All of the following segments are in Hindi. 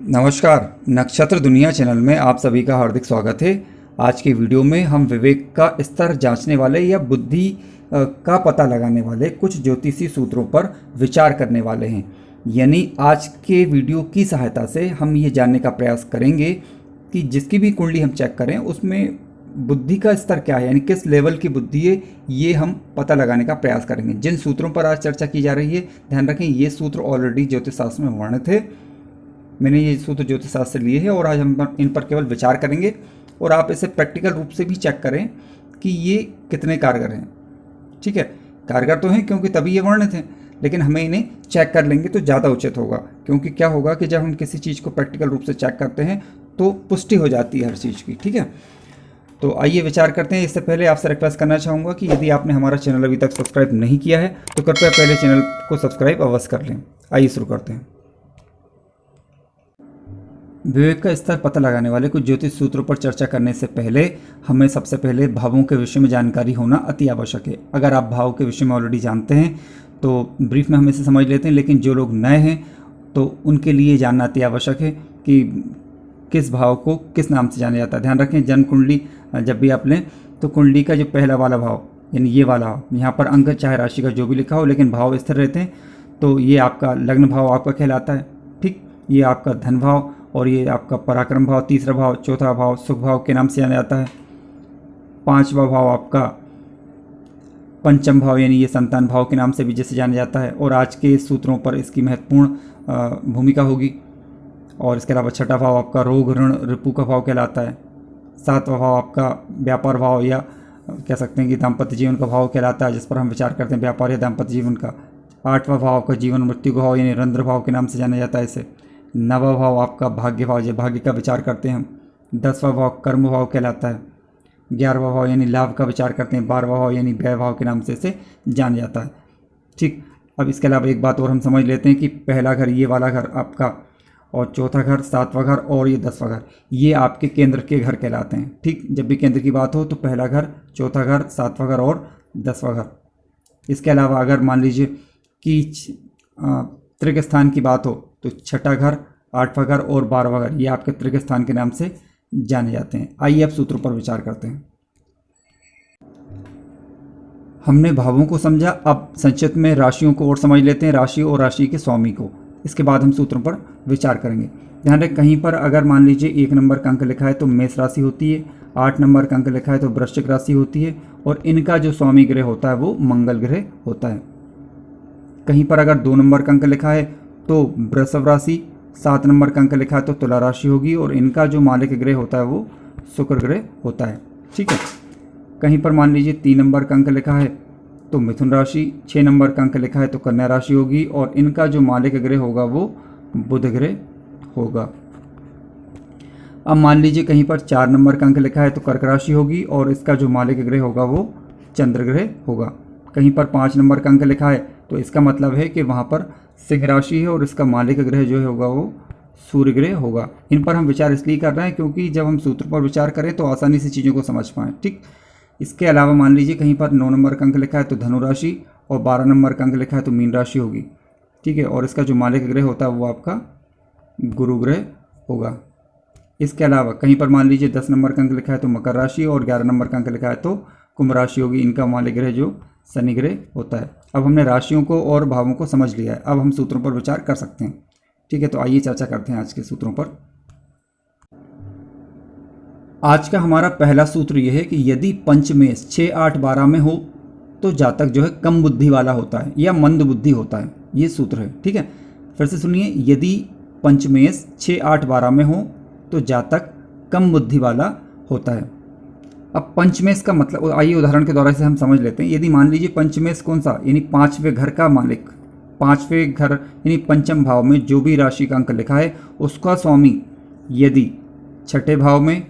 नमस्कार, नक्षत्र दुनिया चैनल में आप सभी का हार्दिक स्वागत है। आज की वीडियो में हम विवेक का स्तर जांचने वाले या बुद्धि का पता लगाने वाले कुछ ज्योतिषी सूत्रों पर विचार करने वाले हैं। यानी आज के वीडियो की सहायता से हम ये जानने का प्रयास करेंगे कि जिसकी भी कुंडली हम चेक करें उसमें बुद्धि का स्तर क्या है, यानी किस लेवल की बुद्धि है, ये हम पता लगाने का प्रयास करेंगे। जिन सूत्रों पर आज चर्चा की जा रही है, ध्यान रखें ये सूत्र ऑलरेडी ज्योतिष शास्त्र में वर्णित है। मैंने ये सूत्र ज्योतिष शास्त्र से लिए हैं और आज हम इन पर केवल विचार करेंगे और आप इसे प्रैक्टिकल रूप से भी चेक करें कि ये कितने कारगर हैं। ठीक है, कारगर तो हैं क्योंकि तभी ये वर्णित हैं, लेकिन हमें इन्हें चेक कर लेंगे तो ज़्यादा उचित होगा। क्योंकि क्या होगा कि जब हम किसी चीज़ को प्रैक्टिकल रूप से चेक करते हैं तो पुष्टि हो जाती है हर चीज़ की। ठीक है, तो आइए विचार करते हैं। इससे पहले आपसे रिक्वेस्ट करना चाहूँगा कि यदि आपने हमारा चैनल अभी तक सब्सक्राइब नहीं किया है तो कृपया पहले चैनल को सब्सक्राइब अवश्य कर लें। आइए शुरू करते हैं। विवेक का स्तर पता लगाने वाले कुछ ज्योतिष सूत्रों पर चर्चा करने से पहले हमें सबसे पहले भावों के विषय में जानकारी होना अति आवश्यक है। अगर आप भाव के विषय में ऑलरेडी जानते हैं तो ब्रीफ में हम इसे समझ लेते हैं, लेकिन जो लोग नए हैं तो उनके लिए जानना अति आवश्यक है कि किस भाव को किस नाम से जाना जाता है। ध्यान रखें, जन्म कुंडली जब भी आप लें तो कुंडली का जो पहला वाला भाव यानी ये वाला भाव, यहाँ पर अंक चाहे राशि का जो भी लिखा हो लेकिन भाव स्थिर रहते हैं, तो ये आपका लग्न भाव आपका कहलाता है। ठीक, ये आपका धन भाव और ये आपका पराक्रम भाव, तीसरा भाव, चौथा भाव सुख भाव के नाम से जाना जाता है। पांचवा भाव आपका पंचम भाव यानी ये संतान भाव के नाम से भी जैसे जाना जाता है और आज के सूत्रों पर इसकी महत्वपूर्ण भूमिका होगी। और इसके अलावा छठा भाव आपका रोग ऋण रिपु का भाव कहलाता है। सातवां भाव आपका व्यापार भाव या कह सकते हैं कि दाम्पत्य जीवन का भाव कहलाता है, जिस पर हम विचार करते हैं व्यापार या दाम्पत्य जीवन का। आठवां भाव आपका जीवन मृत्यु का भाव यानी रंध्र भाव के नाम से जाना जाता है इसे। नवा भाव आपका भाग्य भाव, जो भाग्य का विचार करते हैं हम। 10वां भाव कर्म भाव कहलाता है। 11वां भाव यानी लाभ का विचार करते हैं। 12वां भाव यानी व्यय भाव के नाम से इसे जाना जाता है। ठीक, अब इसके अलावा एक बात और हम समझ लेते हैं कि पहला घर ये वाला घर आपका, और चौथा घर, 7वां घर और ये 10वां घर, ये आपके केंद्र के घर कहलाते हैं। ठीक, जब भी केंद्र की बात हो तो पहला घर, चौथा घर, 7वां घर और 10वां घर। इसके अलावा अगर मान लीजिए कि त्रिक स्थान की बात हो तो छठा घर, 8वां घर और 12वां घर, ये आपके त्रिक स्थान के नाम से जाने जाते हैं। आइए अब सूत्रों पर विचार करते हैं। हमने भावों को समझा, अब संक्षिप्त में राशियों को और समझ लेते हैं, राशि और राशि के स्वामी को। इसके बाद हम सूत्रों पर विचार करेंगे। ध्यान रखें, कहीं पर अगर मान लीजिए 1 नंबर का अंक लिखा है तो मेष राशि होती है, 8 नंबर का अंक लिखा है तो वृश्चिक राशि होती है और इनका जो स्वामी ग्रह होता है वो मंगल ग्रह होता है। कहीं पर अगर 2 नंबर का अंक लिखा है तो वृषभ राशि, 7 नंबर का अंक लिखा है तो तुला राशि होगी और इनका जो मालिक ग्रह होता है वो शुक्र ग्रह होता है। ठीक है, कहीं पर मान लीजिए 3 नंबर का अंक लिखा है तो मिथुन राशि, 6 नंबर का अंक लिखा है तो कन्या राशि होगी और इनका जो मालिक ग्रह होगा वो बुध ग्रह होगा। अब मान लीजिए कहीं पर 4 नंबर का अंक लिखा है तो कर्क राशि होगी और इसका जो मालिक ग्रह होगा वो चंद्र ग्रह होगा। कहीं पर 5 नंबर का अंक लिखा है तो इसका मतलब है कि वहाँ पर सिंह राशि है और इसका मालिक ग्रह जो होगा वो सूर्य ग्रह होगा। इन पर हम विचार इसलिए कर रहे हैं क्योंकि जब हम सूत्र पर विचार करें तो आसानी से चीज़ों को समझ पाएँ। ठीक, इसके अलावा मान लीजिए कहीं पर 9 नंबर का अंक लिखा है तो धनु राशि और 12 नंबर का अंक लिखा है तो मीन राशि होगी। ठीक है, और इसका जो मालिक ग्रह होता है वो आपका गुरु ग्रह होगा। इसके अलावा कहीं पर मान लीजिए 10 नंबर का अंक लिखा है तो मकर राशि और 11 नंबर का अंक लिखा है तो कुंभ राशि होगी। इनका मालिक ग्रह जो शनि ग्रह होता है। अब हमने राशियों को और भावों को समझ लिया है, अब हम सूत्रों पर विचार कर सकते हैं। ठीक है, तो आइए चर्चा करते हैं आज के सूत्रों पर। आज का हमारा पहला सूत्र यह है कि यदि पंचमेश 6, 8, 12 में हो तो जातक जो है कम बुद्धि वाला होता है या मंद बुद्धि होता है। ये सूत्र है। ठीक है, फिर से सुनिए, यदि पंचमेश 6, 8, 12 में हो तो जातक कम बुद्धि वाला होता है। अब पंचमेश का मतलब आइए उदाहरण के द्वारा से हम समझ लेते हैं। यदि मान लीजिए पंचमेश कौन सा, यानी 5वें घर का मालिक, 5वें घर यानी पंचम भाव में जो भी राशि का अंक लिखा है उसका स्वामी यदि 6ठे भाव में,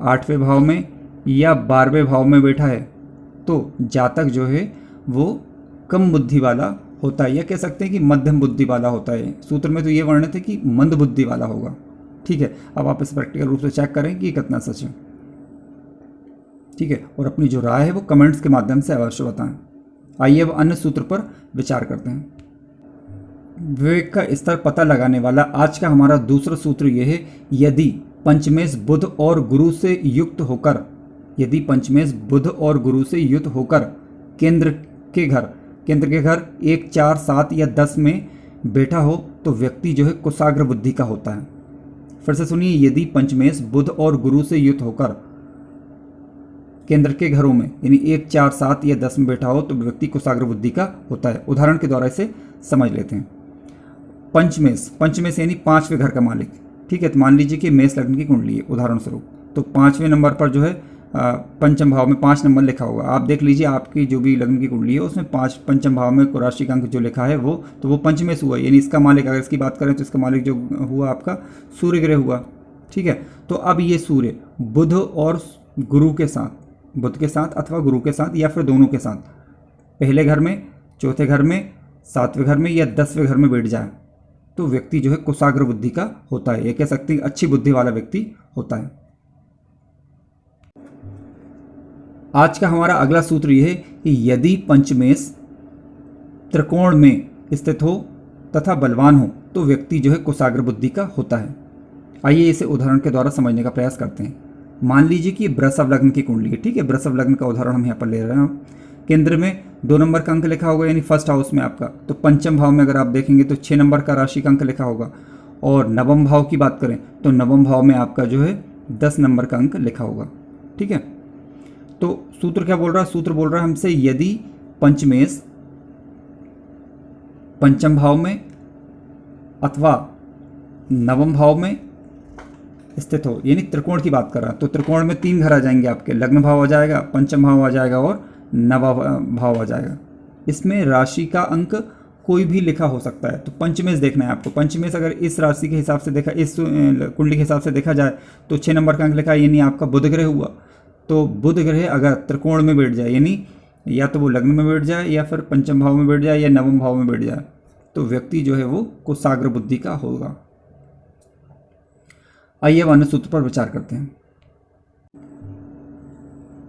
8वें भाव में या 12वें भाव में बैठा है तो जातक जो है वो कम बुद्धि वाला होता है या कह सकते हैं कि मध्यम बुद्धि वाला होता है। सूत्र में तो ये वर्णित है कि मंद बुद्धि वाला होगा। ठीक है, अब आप इस प्रैक्टिकल रूप से चेक करें कि कितना सच है। ठीक है, और अपनी जो राय है वो कमेंट्स के माध्यम से अवश्य बताएं। आइए अब अन्य सूत्र पर विचार करते हैं। विवेक का स्तर पता लगाने वाला आज का हमारा दूसरा सूत्र यह है, यदि पंचमेश बुध और गुरु से युक्त होकर, यदि पंचमेश बुध और गुरु से युक्त होकर केंद्र के घर 1, 4, 7 या 10 में बैठा हो तो व्यक्ति जो है कुशाग्र बुद्धि का होता है। फिर से सुनिए, यदि पंचमेश बुध और गुरु से युक्त होकर केंद्र के घरों में यानी 1, 4, 7 या 10 में बैठा हो तो व्यक्ति कुशाग्र बुद्धि का होता है। उदाहरण के द्वारा इसे समझ लेते हैं। पंचमेश यानी 5वें घर का मालिक, ठीक है। तो मान लीजिए कि मेष लग्न की कुंडली है उदाहरण स्वरूप, तो 5वें नंबर पर जो है पंचम भाव में 5 नंबर लिखा होगा। आप देख लीजिए आपकी जो भी लग्न की कुंडली है उसमें 5 पंचम भाव में राशि का अंक जो लिखा है वो पंचमेश हुआ, यानी इसका मालिक, अगर इसकी बात करें तो इसका मालिक जो हुआ आपका सूर्य ग्रह हुआ, ठीक है। तो अब ये सूर्य बुध और गुरु के साथ, बुध के साथ अथवा गुरु के साथ या फिर दोनों के साथ पहले घर में, चौथे घर में, 7वें घर में या 10वें घर में बैठ जाए तो व्यक्ति जो है कुशाग्र बुद्धि का होता है। ये कह सकते हैं अच्छी बुद्धि वाला व्यक्ति होता है। आज का हमारा अगला सूत्र यह है कि यदि पंचमेश त्रिकोण में स्थित हो तथा बलवान हो तो व्यक्ति जो है कुशाग्र बुद्धि का होता है। आइए इसे उदाहरण के द्वारा समझने का प्रयास करते हैं। मान लीजिए कि वृषभ लग्न की कुंडली है, ठीक है। वृषभ लग्न का उदाहरण हम यहाँ पर ले रहे हैं। केंद्र में 2 नंबर का अंक लिखा होगा यानी फर्स्ट हाउस में आपका, तो पंचम भाव में अगर आप देखेंगे तो 6 नंबर का राशि का अंक लिखा होगा। और नवम भाव की बात करें तो नवम भाव में आपका जो है 10 नंबर का अंक लिखा होगा, ठीक है। तो सूत्र क्या बोल रहा है? सूत्र बोल रहा है हमसे, यदि पंचमेश पंचम भाव में अथवा नवम भाव में स्थित हो, यानी त्रिकोण की बात कर रहा है, तो त्रिकोण में 3 घर आ जाएंगे आपके, लग्न भाव आ जाएगा, पंचम भाव आ जाएगा और नवम भाव आ जाएगा। इसमें राशि का अंक कोई भी लिखा हो सकता है। तो पंचमेश देखना है आपको। पंचमेश अगर इस राशि के हिसाब से देखा, इस कुंडली के हिसाब से देखा जाए तो 6 नंबर का अंक लिखा है, यानी आपका बुध ग्रह हुआ। तो बुध ग्रह अगर त्रिकोण में बैठ जाए, यानी या तो वो लग्न में बैठ जाए या फिर पंचम भाव में बैठ जाए या नवम भाव में बैठ जाए, तो व्यक्ति जो है वो कुशाग्र बुद्धि का होगा। आइए अब अन्य सूत्र पर विचार करते हैं।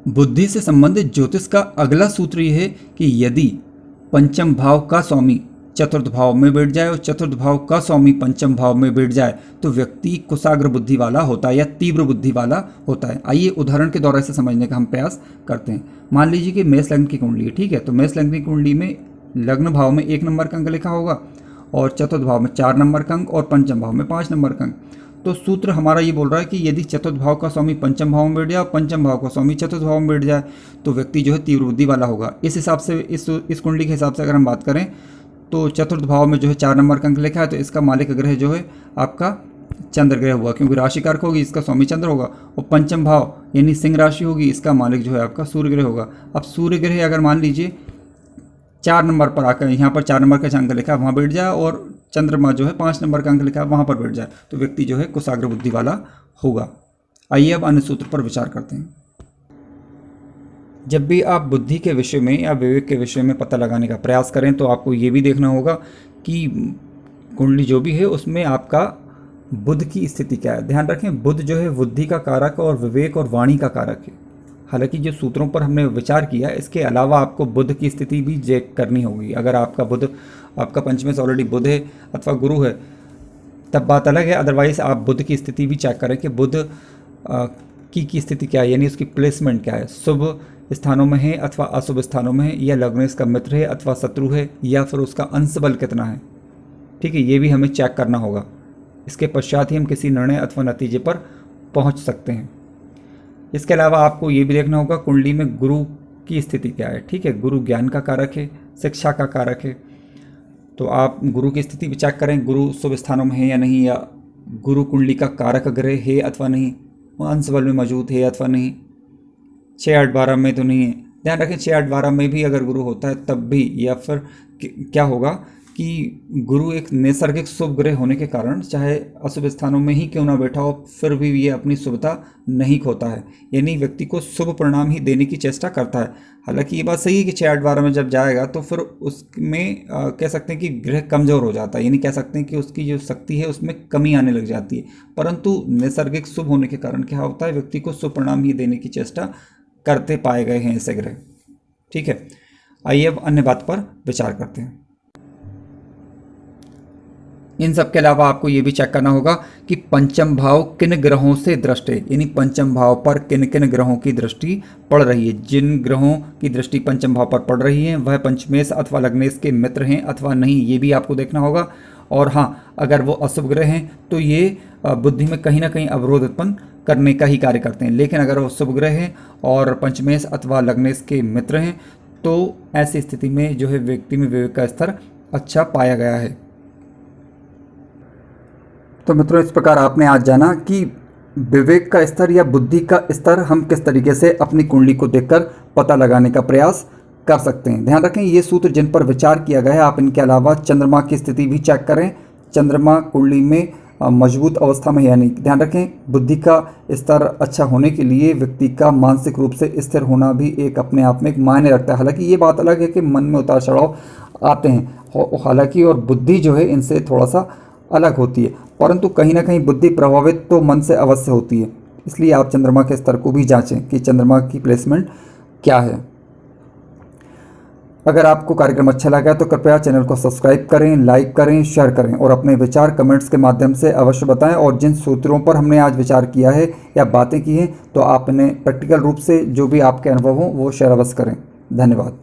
बुद्धि से संबंधित ज्योतिष का अगला सूत्र यह है कि यदि पंचम भाव का स्वामी चतुर्थ भाव में बैठ जाए और चतुर्थ भाव का स्वामी पंचम भाव में बैठ जाए तो व्यक्ति कुशाग्र बुद्धि वाला होता है या तीव्र बुद्धि वाला होता है। आइए उदाहरण के द्वारा इसे समझने का हम प्रयास करते हैं। मान लीजिए कि मेष लग्न की कुंडली है, ठीक है। तो मेष लग्न की कुंडली में लग्न भाव में 1 नंबर का अंक लिखा होगा और चतुर्थ भाव में 4 नंबर का अंक और पंचम भाव में 5 नंबर का अंक। तो सूत्र हमारा ये बोल रहा है कि यदि चतुर्थ भाव का स्वामी पंचम भाव में बैठ जाए और पंचम भाव का स्वामी चतुर्थ भाव में बैठ जाए तो व्यक्ति जो है तीव्र बुद्धि वाला होगा। इस हिसाब से इस कुंडली के हिसाब से अगर हम बात करें तो चतुर्थ भाव में जो है 4 नंबर का अंक लिखा है, तो इसका मालिक ग्रह जो है आपका चंद्र ग्रह हुआ, क्योंकि राशि कारक होगी, इसका स्वामी चंद्र होगा। और पंचम भाव यानी सिंह राशि होगी, इसका मालिक जो है आपका सूर्य ग्रह होगा। अब सूर्य ग्रह अगर मान लीजिए 4 नंबर पर आकर, यहाँ पर 4 नंबर का अंक लिखा है वहाँ बैठ जाए और चंद्रमा जो है 5 नंबर का अंक लिखा है वहाँ पर बैठ जाए तो व्यक्ति जो है कुशाग्र बुद्धि वाला होगा। आइए अब अन्य सूत्र पर विचार करते हैं। जब भी आप बुद्धि के विषय में या विवेक के विषय में पता लगाने का प्रयास करें तो आपको ये भी देखना होगा कि कुंडली जो भी है उसमें आपका बुध की स्थिति क्या है। ध्यान रखें, बुध जो है बुद्धि का कारक और विवेक और वाणी का कारक है। हालांकि जो सूत्रों पर हमने विचार किया इसके अलावा आपको बुध की स्थिति भी चेक करनी होगी। अगर आपका बुध, आपका पंचमेश ऑलरेडी बुध है अथवा गुरु है तब बात अलग है, अदरवाइज आप बुध की स्थिति भी चेक करें कि बुध की स्थिति क्या है, यानी उसकी प्लेसमेंट क्या है, शुभ स्थानों में है अथवा अशुभ स्थानों में है, या लग्न इसका मित्र है अथवा शत्रु है, या फिर उसका अंश बल कितना है, ठीक है। ये भी हमें चेक करना होगा। इसके पश्चात ही हम किसी निर्णय अथवा नतीजे पर पहुंच सकते हैं। इसके अलावा आपको ये भी देखना होगा कुंडली में गुरु की स्थिति क्या है, ठीक है। गुरु ज्ञान का कारक है, शिक्षा का कारक है, तो आप गुरु की स्थिति भी चेक करें, गुरु शुभ स्थानों में है या नहीं, या गुरु कुंडली का कारक ग्रह है अथवा नहीं, अंश बल में मौजूद है अथवा नहीं, 6, 8, 12 में तो नहीं है। ध्यान रखें 6, 8, 12 में भी अगर गुरु होता है तब भी, या फिर क्या होगा कि गुरु एक नैसर्गिक शुभ ग्रह होने के कारण चाहे अशुभ स्थानों में ही क्यों ना बैठा हो फिर भी ये अपनी शुभता नहीं खोता है, यानी व्यक्ति को शुभ परिणाम ही देने की चेष्टा करता है। हालांकि ये बात सही है कि 6, 8, 12 में जब जाएगा तो फिर उसमें कह सकते हैं कि ग्रह कमज़ोर हो जाता है, यानी कह सकते हैं कि उसकी जो शक्ति है उसमें कमी आने लग जाती है। परंतु नैसर्गिक शुभ होने के कारण क्या होता है, व्यक्ति को शुभ परिणाम ही देने की चेष्टा करते पाए गए हैं ऐसे ग्रह, ठीक है। आइए अब अन्य बात पर विचार करते हैं। इन सब के अलावा आपको ये भी चेक करना होगा कि पंचम भाव किन ग्रहों से दृष्ट है, यानी पंचम भाव पर किन किन ग्रहों की दृष्टि पड़ रही है। जिन ग्रहों की दृष्टि पंचम भाव पर पड़ रही है वह पंचमेश अथवा लग्नेश के मित्र हैं अथवा नहीं, ये भी आपको देखना होगा। और हाँ, अगर वो अशुभ ग्रह हैं तो ये बुद्धि में कहीं ना कहीं अवरोध उत्पन्न करने का ही कार्य करते हैं। लेकिन अगर वो शुभ ग्रह हैं और पंचमेश अथवा लग्नेश के मित्र हैं तो ऐसी स्थिति में जो है व्यक्ति में विवेक का स्तर अच्छा पाया गया है। तो मित्रों, इस प्रकार आपने आज जाना कि विवेक का स्तर या बुद्धि का स्तर हम किस तरीके से अपनी कुंडली को देखकर पता लगाने का प्रयास कर सकते हैं। ध्यान रखें, ये सूत्र जिन पर विचार किया गया है, आप इनके अलावा चंद्रमा की स्थिति भी चेक करें। चंद्रमा कुंडली में मजबूत अवस्था में है नहीं। ध्यान रखें, बुद्धि का स्तर अच्छा होने के लिए व्यक्ति का मानसिक रूप से स्थिर होना भी एक अपने आप में एक मायने रखता है। हालांकि ये बात अलग है कि मन में उतार चढ़ाव आते हैं, हालांकि और बुद्धि जो है इनसे थोड़ा सा अलग होती है, परंतु कहीं ना कहीं बुद्धि प्रभावित तो मन से अवश्य होती है। इसलिए आप चंद्रमा के स्तर को भी जांचें कि चंद्रमा की प्लेसमेंट क्या है। अगर आपको कार्यक्रम अच्छा लगा तो कृपया चैनल को सब्सक्राइब करें, लाइक करें, शेयर करें और अपने विचार कमेंट्स के माध्यम से अवश्य बताएं। और जिन सूत्रों पर हमने आज विचार किया है या बातें की हैं तो आपने प्रैक्टिकल रूप से जो भी आपके अनुभव हों वो शेयर अवश्य करें। धन्यवाद।